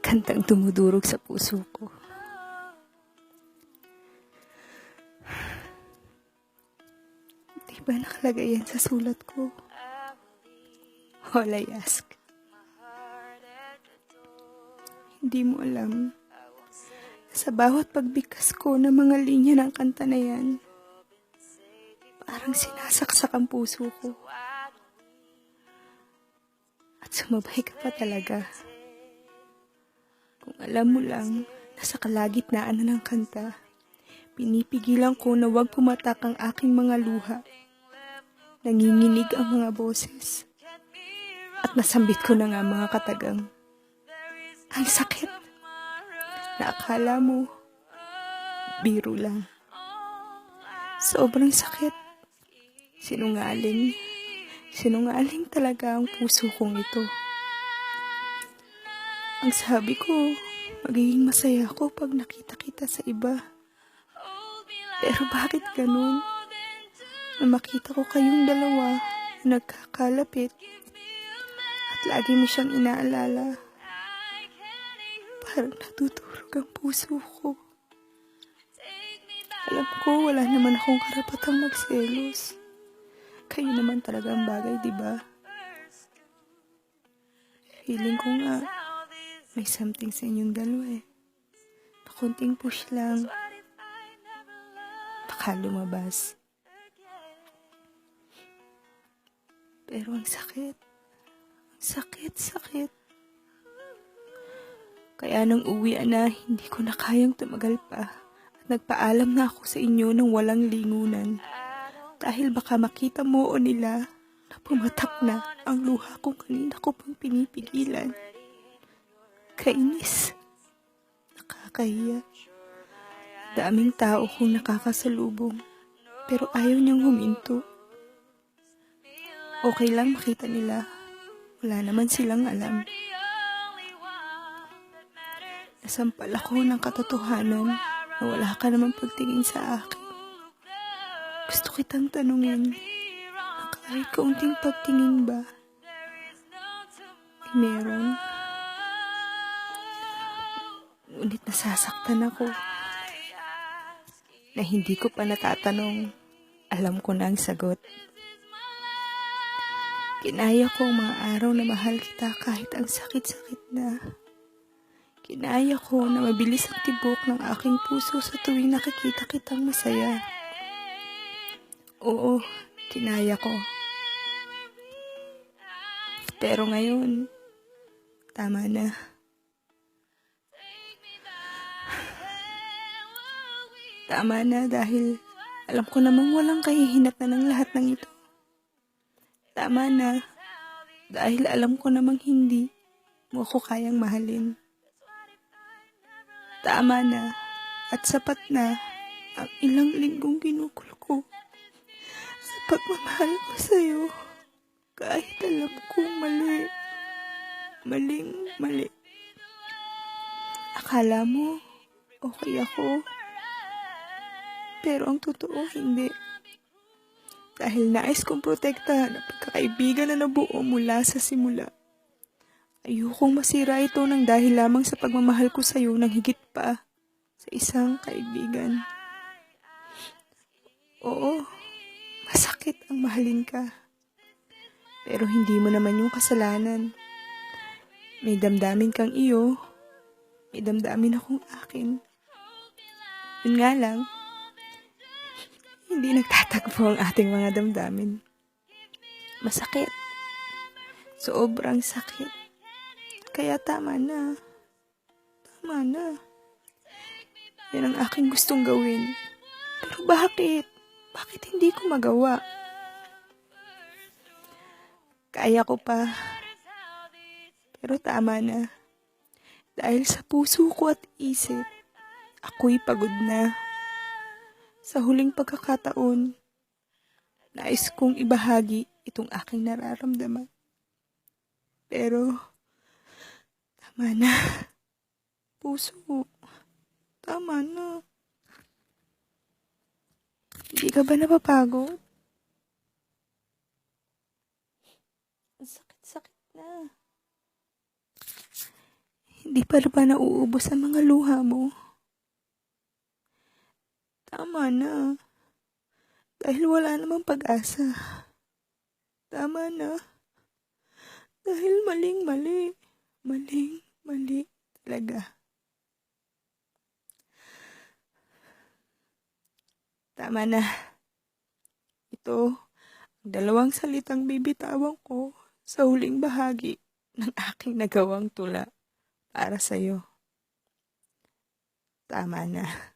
kantang dumudurog sa puso ko. Di ba nakalagay yan sa sulat ko? All I ask. Hindi mo alam, sa bawat pagbigkas ko ng mga linya ng kanta na yan, parang sinasaksak ang puso ko. At sumabay ka pa talaga. Kung alam mo lang, nasa kalagitnaan na ng kanta, pinipigilan ko na huwag pumatak ang aking mga luha. Nanginginig ang mga boses. At nasambit ko na nga mga katagang. Ang sakit. Na akala mo, biro lang. Sobrang sakit. Sinungaling. Sinungaling talaga ang puso kong ito. Ang sabi ko, magiging masaya ako pag nakita kita sa iba. Pero bakit ganun? Na makita ko kayong dalawa na nagkakalapit at lagi mo siyang inaalala. Parang natutulog ang puso ko. Alam ko, wala naman akong karapatang magselos. Kayo naman talaga ang bagay, diba? Feeling ko nga, may something sa inyong dalawa eh. Pakunting push lang. Baka lumabas. Pero ang sakit. Ang sakit. Kaya nang uwian na, hindi ko na kayang tumagal pa. At nagpaalam na ako sa inyo ng walang lingunan. Dahil baka makita mo o nila na pumatak na ang luha kung kanina ko pang pinipigilan. Kainis. Nakakahiya. Daming tao kong nakakasalubong. Pero ayaw niyang huminto. Okay lang makita nila. Wala naman silang alam. Nasampal ako ng katotohanan na wala ka naman pagtingin sa akin. Gusto kitang tanungin na kahit kaunting pagtingin ba ay meron. Ngunit nasasaktan ako na hindi ko pa natatanong. Alam ko na ang sagot. Kinaya ko ang mga araw na mahal kita kahit ang sakit-sakit na. Kinaya ko na mabilis ang tibok ng aking puso sa tuwing nakikita kitang masaya. Oo, kinaya ko. Pero ngayon, tama na. Tama na dahil alam ko namang walang kahihinatnan ng lahat ng ito. Tama na dahil alam ko namang hindi mo ako kayang mahalin. Tama na at sapat na ang ilang linggong ginugol ko sa pagmamahal ko sa'yo. Kahit alam kong mali. Maling-mali. Akala mo, okay ako. Pero ang totoo, hindi. Dahil nais kong protektahan ang pagkakaibigan na nabuo mula sa simula. Ayokong masira ito ng dahil lamang sa pagmamahal ko sa'yo ng higit pa sa isang kaibigan. Oo, masakit ang mahalin ka. Pero hindi mo naman yung kasalanan. May damdamin kang iyo, may damdamin akong akin. Yun nga lang, hindi nagtatagpo ang ating mga damdamin. Masakit. Sobrang sakit. Kaya tama na. Tama na. Yan ang aking gustong gawin. Pero bakit? Bakit hindi ko magawa? Kaya ko pa. Pero tama na. Dahil sa puso ko at isip, ako'y pagod na. Sa huling pagkakataon, nais kong ibahagi itong aking nararamdaman. Pero, tama na. Puso, tama na. Hindi ka ba napapagod? Ang sakit-sakit na. Di pa rin ba nauubos ang mga luha mo? Tama na. Dahil wala namang pag-asa. Tama na. Dahil maling-mali. Maling-mali talaga. Tama na. Ito, ang dalawang salitang bibitawan ko sa huling bahagi ng aking nagawang tula para sa'yo. Tama na.